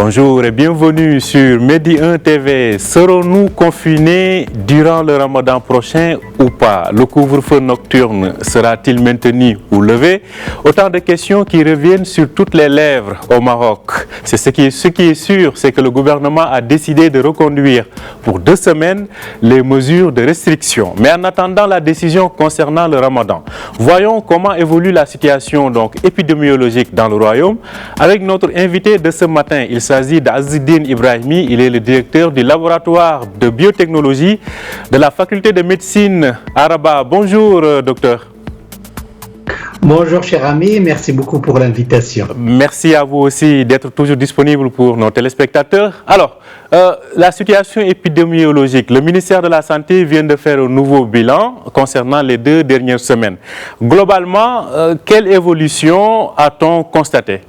Bonjour et bienvenue sur Medi 1 TV. Serons-nous confinés durant le Ramadan prochain ou pas? Le couvre-feu nocturne sera-t-il maintenu ou levé? Autant de questions qui reviennent sur toutes les lèvres au Maroc. Ce qui est sûr, c'est que le gouvernement a décidé de reconduire pour 2 semaines les mesures de restriction. Mais en attendant la décision concernant le Ramadan, voyons comment évolue la situation épidémiologique dans le royaume avec notre invité de ce matin. Il s'agit d'Azzedine Ibrahimi, il est le directeur du laboratoire de biotechnologie de la faculté de médecine à Rabat. Bonjour docteur. Bonjour cher ami, merci beaucoup pour l'invitation. Merci à vous aussi d'être toujours disponible pour nos téléspectateurs. Alors, la situation épidémiologique, le ministère de la Santé vient de faire un nouveau bilan concernant les 2 dernières semaines. Globalement, quelle évolution a-t-on constaté?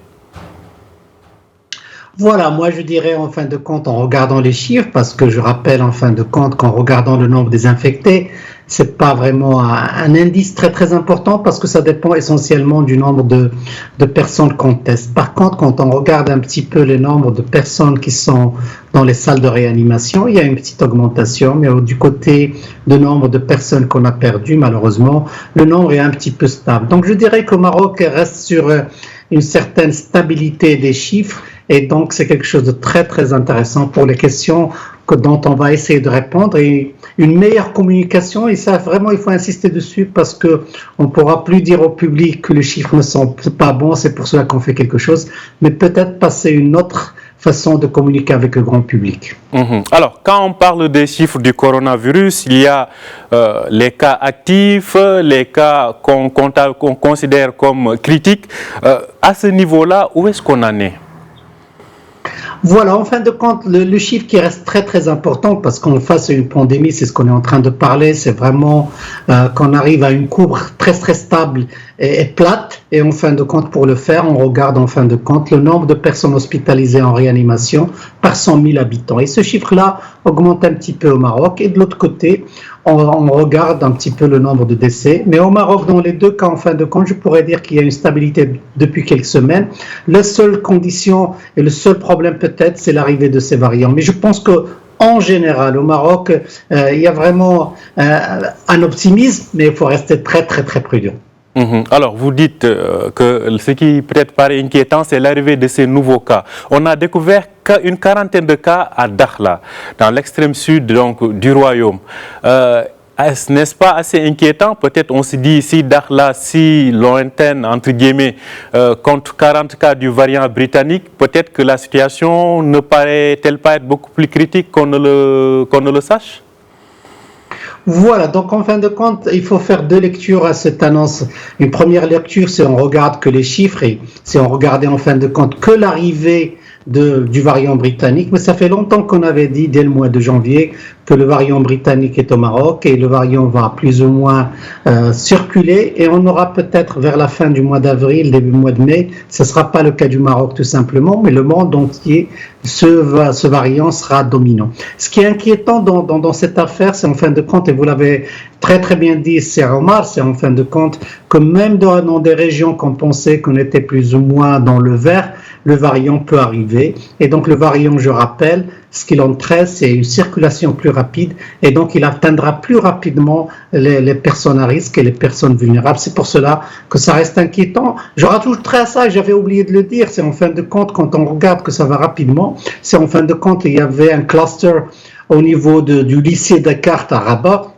Voilà, moi je dirais en fin de compte en regardant les chiffres, parce que je rappelle en fin de compte qu'en regardant le nombre des infectés, c'est pas vraiment un indice très important parce que ça dépend essentiellement du nombre de personnes qu'on teste. Par contre, quand on regarde un petit peu le nombre de personnes qui sont dans les salles de réanimation, il y a une petite augmentation, mais du côté du nombre de personnes qu'on a perdues, malheureusement, le nombre est un petit peu stable. Donc je dirais qu'au Maroc reste sur une certaine stabilité des chiffres. Et donc, c'est quelque chose de très intéressant pour les questions dont on va essayer de répondre. Et une meilleure communication, et ça, vraiment, il faut insister dessus parce qu'on ne pourra plus dire au public que les chiffres ne sont pas bons, c'est pour cela qu'on fait quelque chose, mais peut-être passer une autre façon de communiquer avec le grand public. Alors, quand on parle des chiffres du coronavirus, il y a les cas actifs, les cas qu'on considère comme critiques. À ce niveau-là, où est-ce qu'on en est? Voilà, en fin de compte, le chiffre qui reste très important, parce qu'en face à une pandémie, c'est ce qu'on est en train de parler, c'est vraiment qu'on arrive à une courbe très stable et plate. Et en fin de compte, pour le faire, on regarde en fin de compte le nombre de personnes hospitalisées en réanimation par 100 000 habitants. Et ce chiffre-là augmente un petit peu au Maroc. Et de l'autre côté, on regarde un petit peu le nombre de décès. Mais au Maroc, dans les 2 cas, en fin de compte, je pourrais dire qu'il y a une stabilité depuis quelques semaines. La seule condition et le seul problème peut-être, c'est l'arrivée de ces variants. Mais je pense que en général, au Maroc, il y a vraiment un optimisme, mais il faut rester très prudent. Alors, vous dites que ce qui peut-être paraît inquiétant, c'est l'arrivée de ces nouveaux cas. On a découvert une quarantaine de cas à Dakhla, dans l'extrême sud donc, du royaume. N'est-ce pas assez inquiétant? Peut-être on se dit, si Dakhla, si lointaine, entre guillemets, compte 40 cas du variant britannique, peut-être que la situation ne paraît-elle pas être beaucoup plus critique qu'on ne le sache? Voilà, donc en fin de compte, il faut faire 2 lectures à cette annonce. Une première lecture, c'est on regarde que les chiffres, et si on regardait en fin de compte que l'arrivée du variant britannique, mais ça fait longtemps qu'on avait dit dès le mois de janvier que le variant britannique est au Maroc et le variant va plus ou moins circuler et on aura peut-être vers la fin du mois d'avril, début mois de mai, ce ne sera pas le cas du Maroc tout simplement, mais le monde entier, ce variant sera dominant. Ce qui est inquiétant dans cette affaire, c'est en fin de compte, et vous l'avez très bien dit, c'est Omar, c'est en fin de compte que même dans des régions qu'on pensait qu'on était plus ou moins dans le vert, le variant peut arriver. Et donc le variant, je rappelle, ce qu'il entraîne, c'est une circulation plus rapide et donc il atteindra plus rapidement les personnes à risque et les personnes vulnérables. C'est pour cela que ça reste inquiétant. Je rajouterai à ça, j'avais oublié de le dire, c'est en fin de compte, quand on regarde que ça va rapidement, c'est en fin de compte, il y avait un cluster au niveau du lycée Dakar à Rabat.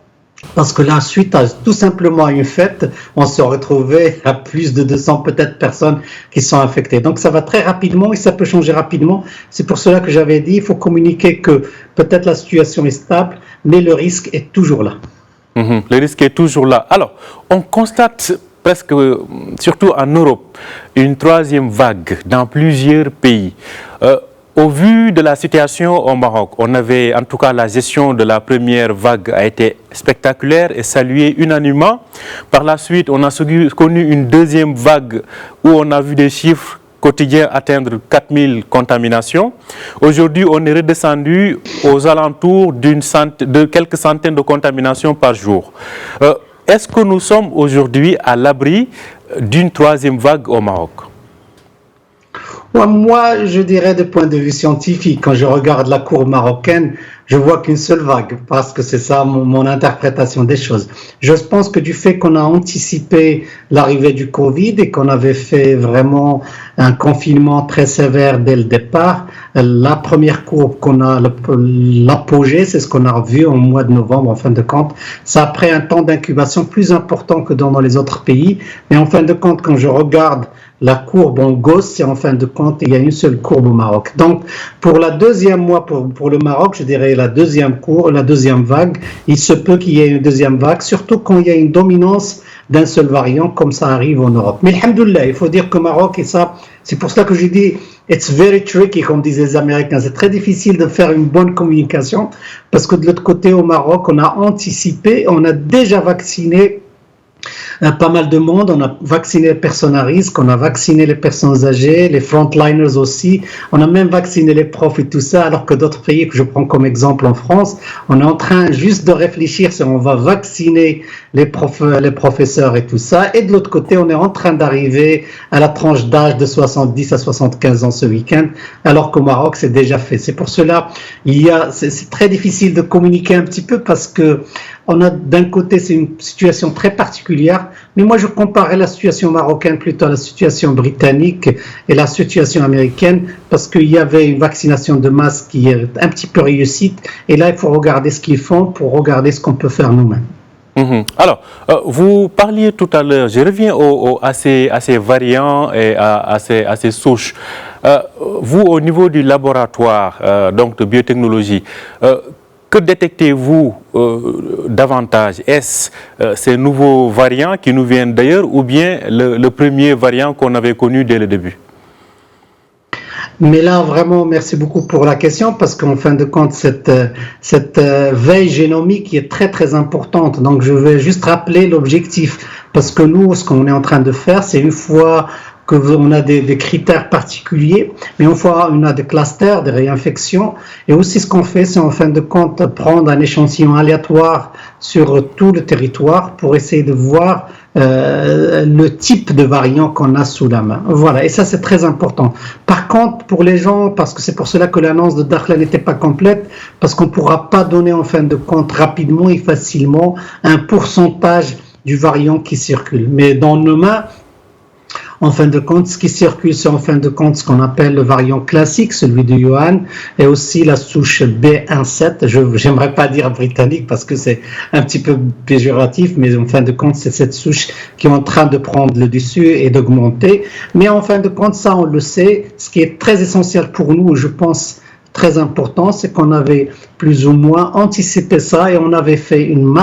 Parce que là, suite à tout simplement une fête, on se retrouvait à plus de 200 peut-être personnes qui sont infectées. Donc ça va très rapidement et ça peut changer rapidement. C'est pour cela que j'avais dit, il faut communiquer que peut-être la situation est stable, mais le risque est toujours là. Le risque est toujours là. Alors, on constate presque, surtout en Europe, une 3e vague dans plusieurs pays. Au vu de la situation au Maroc, on avait, en tout cas, la gestion de la première vague a été spectaculaire et saluée unanimement. Par la suite, on a connu une 2e vague où on a vu des chiffres quotidiens atteindre 4000 contaminations. Aujourd'hui, on est redescendu aux alentours de quelques centaines de contaminations par jour. Est-ce que nous sommes aujourd'hui à l'abri d'une 3e vague au Maroc? Ouais, moi, je dirais de point de vue scientifique, quand je regarde la courbe marocaine, je vois qu'une seule vague, parce que c'est ça mon interprétation des choses. Je pense que du fait qu'on a anticipé l'arrivée du Covid et qu'on avait fait vraiment un confinement très sévère dès le départ, la première courbe qu'on a, l'apogée, c'est ce qu'on a vu au mois de novembre, en fin de compte. Ça a pris un temps d'incubation plus important que dans les autres pays, mais en fin de compte, quand je regarde la courbe en gauche, c'est en fin de compte, il y a une seule courbe au Maroc. Donc, pour la deuxième mois, pour le Maroc, je dirais la deuxième courbe, la deuxième vague, il se peut qu'il y ait une deuxième vague, surtout quand il y a une dominance d'un seul variant, comme ça arrive en Europe. Mais alhamdoulilah, il faut dire que Maroc, et ça, c'est pour cela que je dis, it's very tricky, comme disent les Américains. C'est très difficile de faire une bonne communication, parce que de l'autre côté, au Maroc, on a anticipé, on a déjà vacciné pas mal de monde. On a vacciné les personnes à risque, on a vacciné les personnes âgées, les frontliners aussi, on a même vacciné les profs et tout ça, alors que d'autres pays que je prends comme exemple en France, on est en train juste de réfléchir si on va vacciner les professeurs et tout ça, et de l'autre côté, on est en train d'arriver à la tranche d'âge de 70 à 75 ans ce week-end, alors qu'au Maroc, c'est déjà fait. C'est pour cela, c'est très difficile de communiquer un petit peu parce que on a d'un côté, c'est une situation très particulière, mais moi je comparais la situation marocaine plutôt à la situation britannique et la situation américaine parce qu'il y avait une vaccination de masse qui est un petit peu réussie et là il faut regarder ce qu'ils font pour regarder ce qu'on peut faire nous-mêmes. Alors, vous parliez tout à l'heure, je reviens à ces variants et à ces souches. Vous, au niveau du laboratoire donc de biotechnologie, que détectez-vous davantage? Est-ce ces nouveaux variants qui nous viennent d'ailleurs ou bien le premier variant qu'on avait connu dès le début? Mais là, vraiment, merci beaucoup pour la question parce qu'en fin de compte, cette veille génomique est très, très importante. Donc, je vais juste rappeler l'objectif parce que nous, ce qu'on est en train de faire, c'est une fois qu'on a des critères particuliers, mais une fois on a des clusters, des réinfections, et aussi ce qu'on fait, c'est en fin de compte prendre un échantillon aléatoire sur tout le territoire pour essayer de voir le type de variant qu'on a sous la main. Voilà, et ça c'est très important. Par contre, pour les gens, parce que c'est pour cela que l'annonce de Dakhla n'était pas complète, parce qu'on ne pourra pas donner en fin de compte rapidement et facilement un pourcentage du variant qui circule. Mais dans nos mains, en fin de compte, ce qui circule, c'est en fin de compte ce qu'on appelle le variant classique, celui de Wuhan, et aussi la souche B17. J'aimerais pas dire britannique parce que c'est un petit peu péjoratif, mais en fin de compte, c'est cette souche qui est en train de prendre le dessus et d'augmenter. Mais en fin de compte, ça, on le sait. Ce qui est très essentiel pour nous, je pense, très important, c'est qu'on avait plus ou moins anticipé ça et on avait fait une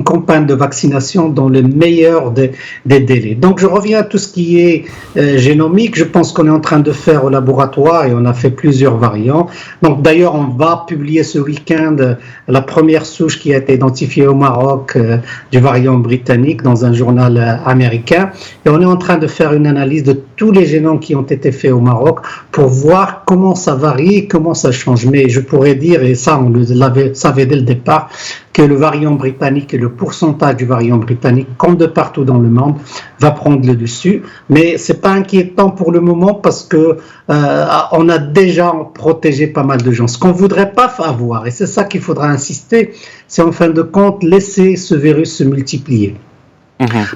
campagne de vaccination dans le meilleur des délais. Donc je reviens à tout ce qui est génomique. Je pense qu'on est en train de faire au laboratoire et on a fait plusieurs variants. Donc d'ailleurs on va publier ce week-end la première souche qui a été identifiée au Maroc du variant britannique dans un journal américain et on est en train de faire une analyse de tous les génomes qui ont été faits au Maroc pour voir comment ça varie, comment ça change. Mais je pourrais dire, et ça on le savait dès le départ, que le variant britannique et le pourcentage du variant britannique, comme de partout dans le monde, va prendre le dessus. Mais c'est pas inquiétant pour le moment parce que on a déjà protégé pas mal de gens. Ce qu'on voudrait pas avoir, et c'est ça qu'il faudra insister, c'est en fin de compte laisser ce virus se multiplier.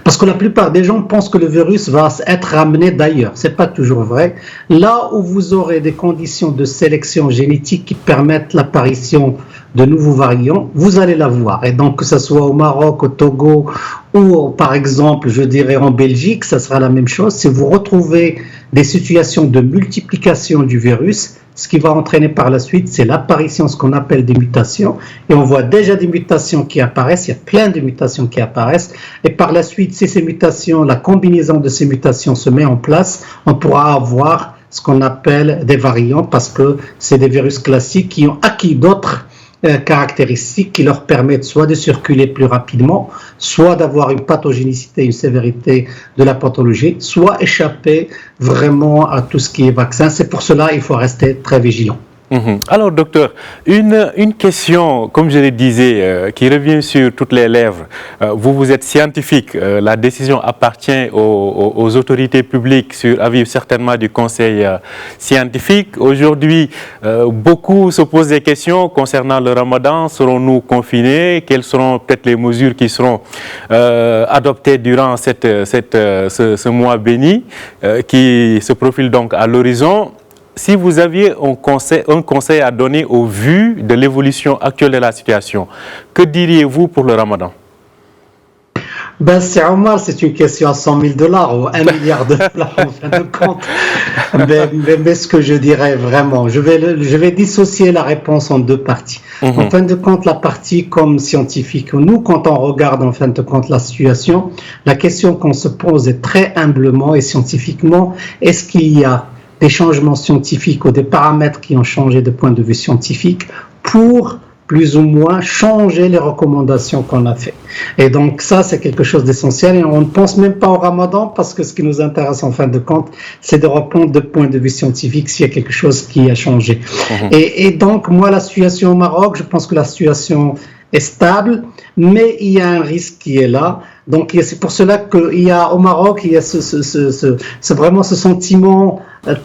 Parce que la plupart des gens pensent que le virus va être ramené d'ailleurs. C'est pas toujours vrai. Là où vous aurez des conditions de sélection génétique qui permettent l'apparition de nouveaux variants, vous allez l'avoir. Et donc que ce soit au Maroc, au Togo ou par exemple, je dirais en Belgique, ça sera la même chose. Si vous retrouvez des situations de multiplication du virus, ce qui va entraîner par la suite, c'est l'apparition de ce qu'on appelle des mutations. Et on voit déjà des mutations qui apparaissent, il y a plein de mutations qui apparaissent. Et par la suite, si ces mutations, la combinaison de ces mutations se met en place, on pourra avoir ce qu'on appelle des variants parce que c'est des virus classiques qui ont acquis d'autres caractéristiques qui leur permettent soit de circuler plus rapidement, soit d'avoir une pathogénicité, une sévérité de la pathologie, soit échapper vraiment à tout ce qui est vaccin. C'est pour cela qu'il faut rester très vigilant. Alors, docteur, une question, comme je le disais, qui revient sur toutes les lèvres. Vous êtes scientifique, la décision appartient aux autorités publiques sur avis certainement du conseil scientifique. Aujourd'hui, beaucoup se posent des questions concernant le ramadan. Serons-nous confinés? Quelles seront peut-être les mesures qui seront adoptées durant ce mois béni qui se profile donc à l'horizon? Si vous aviez un conseil à donner au vu de l'évolution actuelle de la situation, que diriez-vous pour le ramadan? Ben, c'est Omar, c'est une question à $100 000 ou $1 milliard en fin de compte. Mais ce que je dirais vraiment, je vais dissocier la réponse en deux parties. En fin de compte, la partie comme scientifique, nous, quand on regarde en fin de compte la situation, la question qu'on se pose est très humblement et scientifiquement, est-ce qu'il y a des changements scientifiques ou des paramètres qui ont changé de point de vue scientifique pour plus ou moins changer les recommandations qu'on a fait. Et donc ça, c'est quelque chose d'essentiel et on ne pense même pas au ramadan parce que ce qui nous intéresse en fin de compte, c'est de répondre de point de vue scientifique s'il y a quelque chose qui a changé. Et donc, moi, la situation au Maroc, je pense que la situation est stable, mais il y a un risque qui est là. Donc c'est pour cela qu'il y a au Maroc, il y a vraiment ce sentiment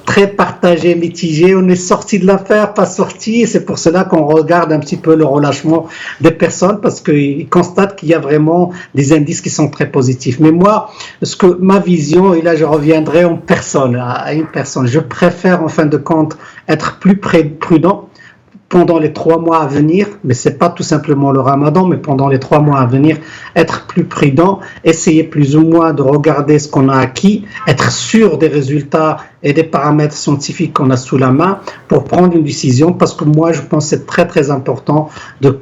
très partagé, mitigé. On est sorti de l'affaire, pas sorti, et c'est pour cela qu'on regarde un petit peu le relâchement des personnes parce qu'ils constatent qu'il y a vraiment des indices qui sont très positifs. Mais moi, ma vision, et là je reviendrai en personne, à une personne, je préfère en fin de compte être plus prudent pendant les 3 mois à venir, mais ce n'est pas tout simplement le ramadan, mais pendant les 3 mois à venir, être plus prudent, essayer plus ou moins de regarder ce qu'on a acquis, être sûr des résultats et des paramètres scientifiques qu'on a sous la main pour prendre une décision, parce que moi je pense que c'est très très important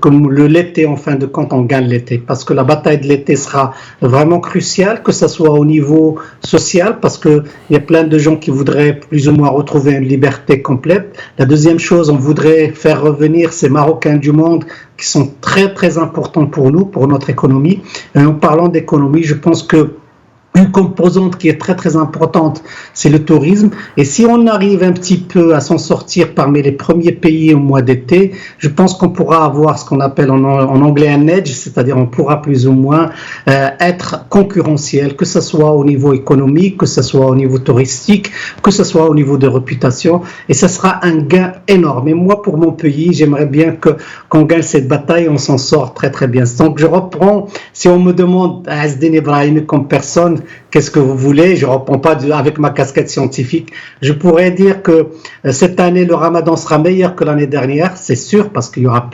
comme l'été, en fin de compte, on gagne l'été, parce que la bataille de l'été sera vraiment cruciale, que ce soit au niveau social, parce qu'il y a plein de gens qui voudraient plus ou moins retrouver une liberté complète. La deuxième chose, on voudrait faire revenir ces Marocains du monde qui sont très très importants pour nous, pour notre économie. Et en parlant d'économie, je pense que une composante qui est très très importante, c'est le tourisme. Et si on arrive un petit peu à s'en sortir parmi les premiers pays au mois d'été, je pense qu'on pourra avoir ce qu'on appelle en anglais un edge, c'est-à-dire on pourra plus ou moins être concurrentiel, que ce soit au niveau économique, que ce soit au niveau touristique, que ce soit au niveau de réputation. Et ça sera un gain énorme. Et moi, pour mon pays, j'aimerais bien qu'on gagne cette bataille, on s'en sort très très bien. Donc je reprends, si on me demande à Asdin Ibrahim comme personne, qu'est-ce que vous voulez? Je ne reprends pas avec ma casquette scientifique. Je pourrais dire que cette année, le ramadan sera meilleur que l'année dernière, c'est sûr, parce qu'il y aura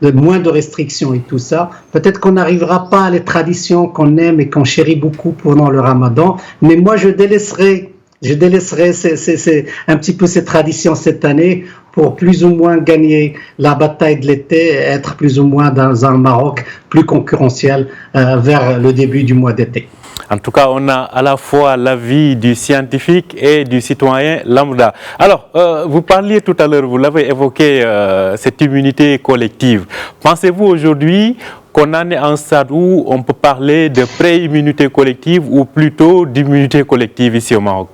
moins de restrictions et tout ça. Peut-être qu'on n'arrivera pas à les traditions qu'on aime et qu'on chérit beaucoup pendant le ramadan, mais moi, je délaisserai un petit peu ces traditions cette année pour plus ou moins gagner la bataille de l'été et être plus ou moins dans un Maroc plus concurrentiel vers le début du mois d'été. En tout cas, on a à la fois l'avis du scientifique et du citoyen lambda. Alors, vous parliez tout à l'heure, vous l'avez évoqué, cette immunité collective. Pensez-vous aujourd'hui qu'on en est à un stade où on peut parler de pré-immunité collective ou plutôt d'immunité collective ici au Maroc?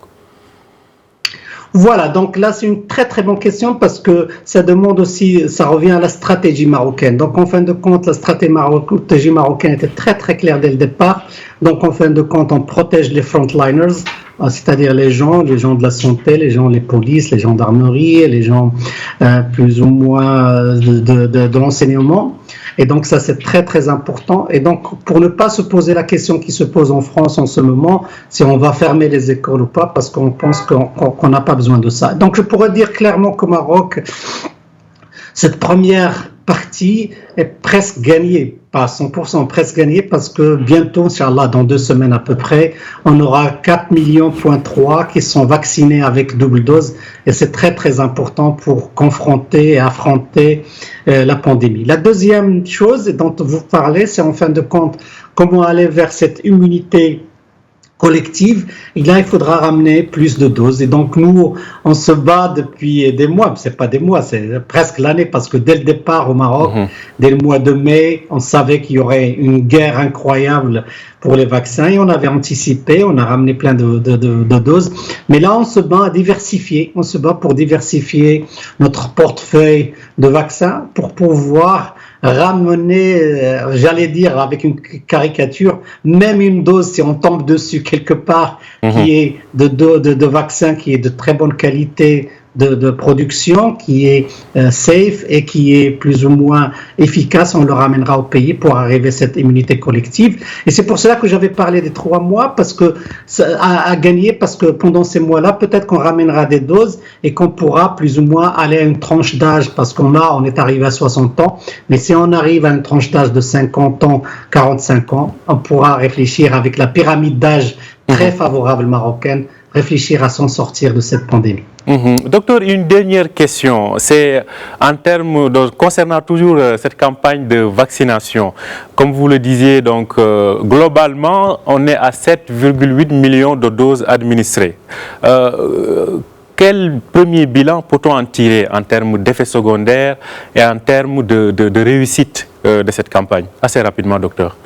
Voilà, donc là c'est une très très bonne question parce que ça demande aussi, ça revient à la stratégie marocaine. Donc en fin de compte, la stratégie marocaine était très très claire dès le départ. Donc en fin de compte, on protège les frontliners, c'est-à-dire les gens de la santé, les polices, les gendarmeries, les gens plus ou moins de l'enseignement. Et donc ça c'est très très important. Et donc pour ne pas se poser la question qui se pose en France en ce moment, si on va fermer les écoles ou pas, parce qu'on pense qu'on n'a pas besoin de ça. Donc je pourrais dire clairement qu'au Maroc, cette première partie est presque gagnée, pas à 100%, presque gagnée, parce que bientôt, Inch'Allah, dans 2 semaines à peu près, on aura 4,3 millions qui sont vaccinés avec double dose, et c'est très très important pour confronter et affronter la pandémie. La deuxième chose dont vous parlez, c'est en fin de compte comment aller vers cette immunité collective, et là il faudra ramener plus de doses. Et donc nous, on se bat depuis des mois, c'est pas des mois, c'est presque l'année, parce que dès le départ au Maroc, dès le mois de mai, on savait qu'il y aurait une guerre incroyable pour les vaccins et on avait anticipé, on a ramené plein de doses. Mais là, on se bat à diversifier, on se bat pour diversifier notre portefeuille de vaccins pour pouvoir ramener, j'allais dire avec une caricature, même une dose, si on tombe dessus quelque part, qui est de vaccin qui est de très bonne qualité de production, qui est safe et qui est plus ou moins efficace, on le ramènera au pays pour arriver à cette immunité collective. Et c'est pour cela que j'avais parlé des 3 mois, parce que à gagner, parce que pendant ces mois-là, peut-être qu'on ramènera des doses et qu'on pourra plus ou moins aller à une tranche d'âge, parce on est arrivé à 60 ans, mais si on arrive à une tranche d'âge de 50 ans, 45 ans, on pourra réfléchir avec la pyramide d'âge très favorable marocaine, réfléchir à s'en sortir de cette pandémie. Docteur, une dernière question, c'est en termes concernant toujours cette campagne de vaccination. Comme vous le disiez, donc globalement, on est à 7,8 millions de doses administrées. Quel premier bilan peut-on en tirer en termes d'effets secondaires et en termes de réussite de cette campagne? Assez rapidement, docteur.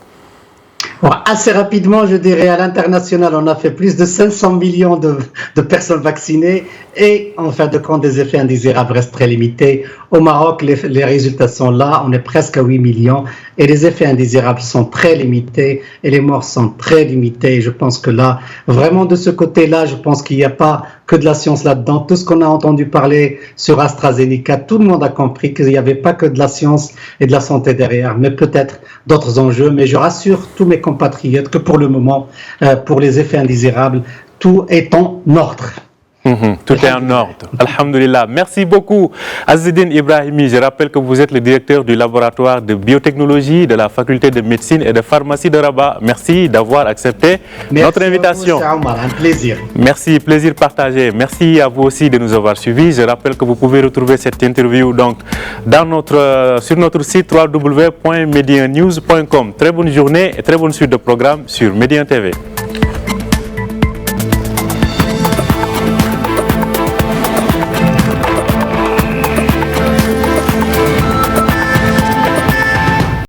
Bon, assez rapidement, je dirais, à l'international, on a fait plus de 500 millions de personnes vaccinées et en fin de compte, des effets indésirables restent très limités. Au Maroc, les résultats sont là, on est presque à 8 millions et les effets indésirables sont très limités et les morts sont très limitées. Je pense que là, vraiment de ce côté-là, je pense qu'il n'y a pas que de la science là-dedans. Tout ce qu'on a entendu parler sur AstraZeneca, tout le monde a compris qu'il n'y avait pas que de la science et de la santé derrière, mais peut-être d'autres enjeux. Mais je rassure tous mes compatriotes que pour le moment, pour les effets indésirables, tout est en ordre. Tout est en ordre. Alhamdulillah. Merci beaucoup, Azzedine Ibrahimi. Je rappelle que vous êtes le directeur du laboratoire de biotechnologie de la faculté de médecine et de pharmacie de Rabat. Merci d'avoir accepté notre invitation. Merci Omar, un plaisir. Merci, plaisir partagé. Merci à vous aussi de nous avoir suivis. Je rappelle que vous pouvez retrouver cette interview donc sur notre site www.mediennews.com. Très bonne journée et très bonne suite de programme sur Médien TV.